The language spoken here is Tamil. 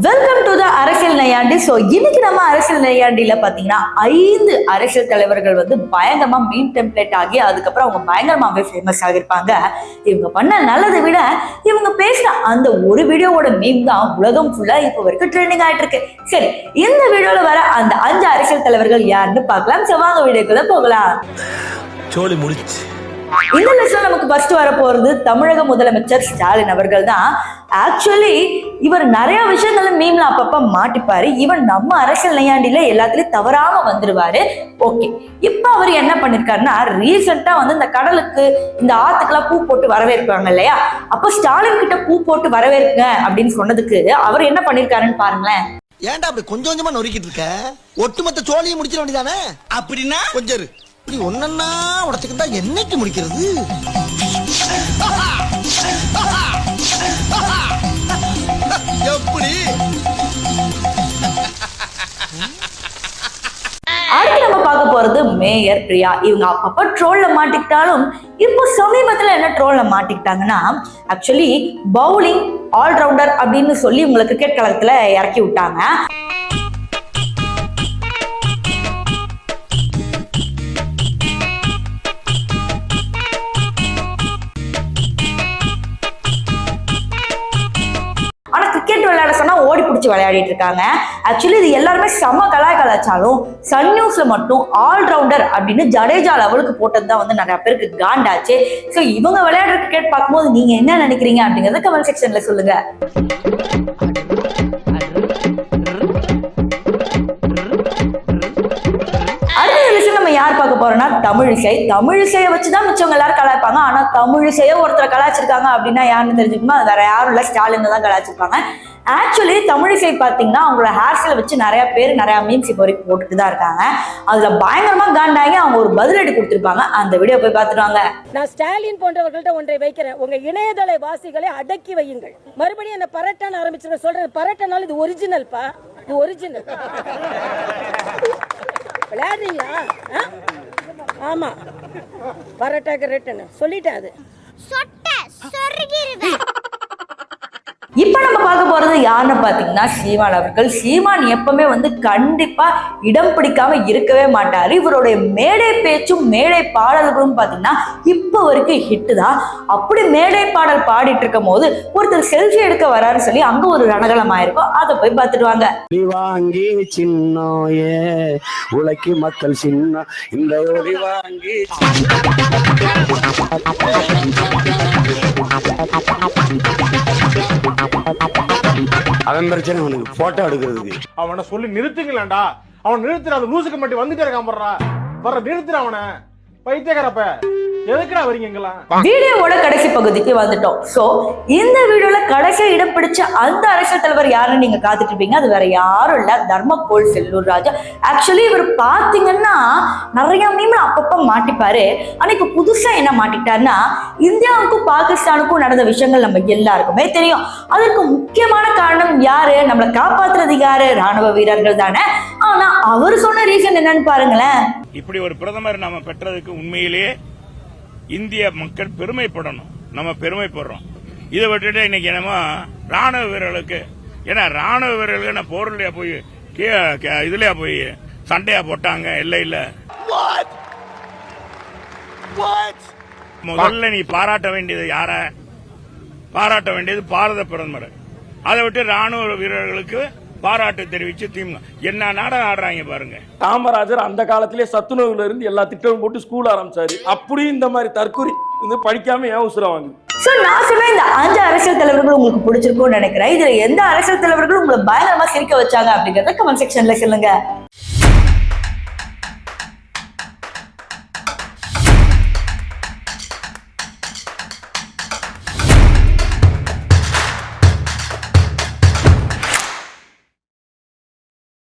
வெல்கம் டு த அரசியல் நையாண்டி. ஸோ இன்னைக்கு நம்ம அரசியல் நையாண்டியில பார்த்தீங்கன்னா 5 அரசியல் தலைவர்கள் வந்து பயங்கரமா மீன் டெம்ப்ளேட் ஆகி அதுக்கப்புறம் அவங்க பயங்கரமாவே ஃபேமஸ் ஆகிருப்பாங்க. இவங்க பண்ண நல்லதை விட இவங்க பேசுற அந்த ஒரு வீடியோவோட மீம் தான் உலகம் ஃபுல்லா இப்போ வரைக்கும் ட்ரெண்டிங் ஆயிட்டு இருக்கு. சரி, இந்த வீடியோல வர அந்த 5 அரசியல் தலைவர்கள் யாருன்னு பார்க்கலாம். ஸோ வாங்க வீடியோக்குள்ள போகலாம். சோலி முடிச்சு இந்த லிஸ்ட்ல நமக்கு ஃபர்ஸ்ட் வர போறது தமிழக முதலமைச்சர் ஸ்டாலின் அவர்கள் தான். ஆக்சுவலி இவர் நிறைய விஷயங்கள மீம்ல அப்பப்ப மாட்டிப்பாரு. இவன் நம்ம அரசியல் நையாண்டில எல்லாத்துலயும் தவறாம வந்துருவாரு. ஓகே, இப்ப அவர் என்ன பண்ணிருக்காருன்னா, ரீசெண்டா வந்து இந்த கடலுக்கு இந்த ஆத்துக்கெல்லாம் பூ போட்டு வரவேற்பாங்க இல்லையா, அப்ப ஸ்டாலின் கிட்ட பூ போட்டு வரவேற்குங்க அப்படின்னு சொன்னதுக்கு அவர் என்ன பண்ணிருக்காருன்னு பாருங்களேன். ஏன்டா அப்படி கொஞ்சம் கொஞ்சமா நொறுக்கிட்டு இருக்க? ஒட்டுமொத்த சோழியை முடிச்சிட வேண்டியதானே? அப்படின்னா கொஞ்சம் இப்படி ஒன்னா உடச்சுக்கிட்டா என்னைக்கு முடிக்கிறது? எப்படி அடுத்து நம்ம பார்க்க போறது மேயர் பிரியா. இவங்க அப்பப்ப ட்ரோல்ல மாட்டிக்கிட்டாலும் இப்போ சமீபத்துல என்ன ட்ரோல்ல மாட்டிக்கிட்டாங்கன்னா, ஆக்சுவலி பவுலிங் ஆல்ரவுண்டர் அப்படின்னு சொல்லி இவங்களை கிரிக்கெட் களத்துல இறக்கி விட்டாங்க. விளையாட சொன்னா ஓடி பிடிச்சி விளையாடிட்டு இருக்காங்க. ஆக்சுவலி இது எல்லாருமே செம கலாச்சாரம். சன் நியூஸ்ல மட்டும் ஆல்ரவுண்டர் அப்படின்னு ஜடேஜா லெவலுக்கு போட்டதுதான் வந்து நிறைய பேருக்கு காண்டாச்சு. ஸோ இவங்க விளையாடுற கிரிக்கெட் பார்க்கும்போது நீங்க என்ன நினைக்கிறீங்க அப்படிங்கறத கமெண்ட் செக்ஷன்ல சொல்லுங்க. யார் பார்க்க போறோம்னா தமிழிசை. தமிழிசையை வச்சுதான் மிச்சவங்க எல்லாரும் கலாய்ப்பாங்க. ஆனா தமிழிசையை ஒருத்தரை கலாய்ச்சிருக்காங்க அப்படின்னா யாருன்னு தெரிஞ்சுக்கணுமா? அது வேற யாரும் இல்ல, ஸ்டாலின் தான் கலாய்ச்சிருப்பாங்க. ஆக்சுவலி தமிழிசை பார்த்தீங்கன்னா அவங்களோட ஹேர் ஸ்டைலை வச்சு நிறைய பேர் நிறைய மீம்ஸ் இப்போ வரைக்கும் போட்டுட்டு தான் இருக்காங்க. அதுல பயங்கரமா காண்டாகி அவங்க ஒரு பதிலடி கொடுத்துருப்பாங்க. அந்த வீடியோ போய் பார்த்துருவாங்க. நான் ஸ்டாலின் போன்றவர்கள்ட்ட ஒன்றை வைக்கிறேன், உங்க இணையதள வாசிகளை அடக்கி வையுங்கள். மறுபடியும் அந்த பரட்டான ஆரம்பிச்சு சொல்றேன். பரட்டனால இது ஒரிஜினல்பா, இது ஒரிஜினல். விளையாடுறீங்களா? ஆமா, பரட்டாக்கு ரேட்டுன்னு சொல்லிட்டேன். அது இப்ப நம்ம பார்க்க போறது யாருன்னு பாத்தீங்கன்னா சீமான் அவர்கள். சீமான் எப்பவுமே வந்து கண்டிப்பா இடம் பிடிக்காம இருக்கவே மாட்டாரு. இவருடைய மேடை பேச்சும் மேடை பாடல்களும் பாத்தீங்கன்னா இப்ப வரைக்கும் ஹிட் தான். அப்படி மேடை பாடல் பாடிட்டு இருக்கும் போது ஒருத்தர் செல்ஃபி எடுக்க வராருன்னு சொல்லி அங்க ஒரு ரணகலம் ஆயிருக்கும். அதை போய் பார்த்துட்டு வாங்க. வாங்கி சின்ன உழைக்கு மக்கள் சின்ன இந்த ஒளி வாங்கி அவன் பிரச்சனை உனக்கு போட்டோ எடுக்கிறதுக்கு. அவனை சொல்லி நிறுத்துங்களேன்டா. அவன் நிறுத்துற அந்த லூசுக்கு மட்டும் வந்துட்டே இருக்கான். வர்ற நிறுத்துற அவனை. பைத்தியக்காரப்ப எதுக்குடா வரீங்க எங்கெல்லாம்? வீடியோவோட கடைசி பகுதிக்கு வந்துட்டோம். சோ இந்த வீடியோல கடைசி இடம் பிடிச்ச அந்த அரசியல் தலைவர் யாருன்னு நீங்க காத்துட்டு இருப்பீங்க. அது வேற யாரும் இல்ல, தர்மக்கோள் செல்லூர் ராஜா. ஆக்சுவலி இவர் பாத்தீங்கன்னா நிறைய மீம்ல அப்பப்ப மாட்டிப்பாரு. ஆனா இப்ப புதுசா என்ன மாட்டிட்டாருன்னா, இந்தியாவுக்கும் பாகிஸ்தானுக்கும் நடந்த விஷயங்கள் நம்ம எல்லாருக்குமே தெரியும். அதற்கு முக்கியமான காரணம் யாரு? நம்மளை காப்பாத்துறது யாரு? ராணுவ வீரர்கள் தானே. ஆனா அவர் சொன்ன ரீசன் என்னன்னு பாருங்களேன். இப்படி ஒரு பிரதமர் நாம பெற்றதுக்கு உண்மையிலேயே இந்திய மக்கள் பெருமைப்படணும். நம்ம பெருமைப்படுறோம். இதை விட்டுட்டு இன்னைக்கு என்னமோ ராணுவ வீரர்களுக்கு, ஏன்னா ராணுவ வீரர்களுக்கு நான் போர்லையா போய் இதுலயா போய் சண்டையா போட்டாங்க இல்ல. முதல்ல நீ பாராட்ட வேண்டியது யார? பாராட்ட வேண்டியது பாரத பிரதமர். அதை விட்டு ராணுவ வீரர்களுக்கு பாராட்டு தெரிவிச்சு திமுக என்ன நாடகம் ஆடுறாங்க பாருங்க. காமராஜர் அந்த காலத்திலே சத்துணவுல இருந்து எல்லா திட்டமும் போட்டு ஸ்கூல் ஆரம்பிச்சாரு. அப்படியும் இந்த மாதிரி தற்கொலை படிக்காம ஏன் உசுரம் வாங்க? சோ நான் சொன்ன இந்த 5 அரசியல் தலைவர்கள் உங்களுக்கு பிடிச்சிருக்கும்னு நினைக்கிறேன். இதுல எந்த அரசியல் தலைவர்களும் உங்களை பயங்கரமா சிரிக்க வச்சாங்க அப்படிங்கறத கமெண்ட் செக்ஷன்ல சொல்லுங்க.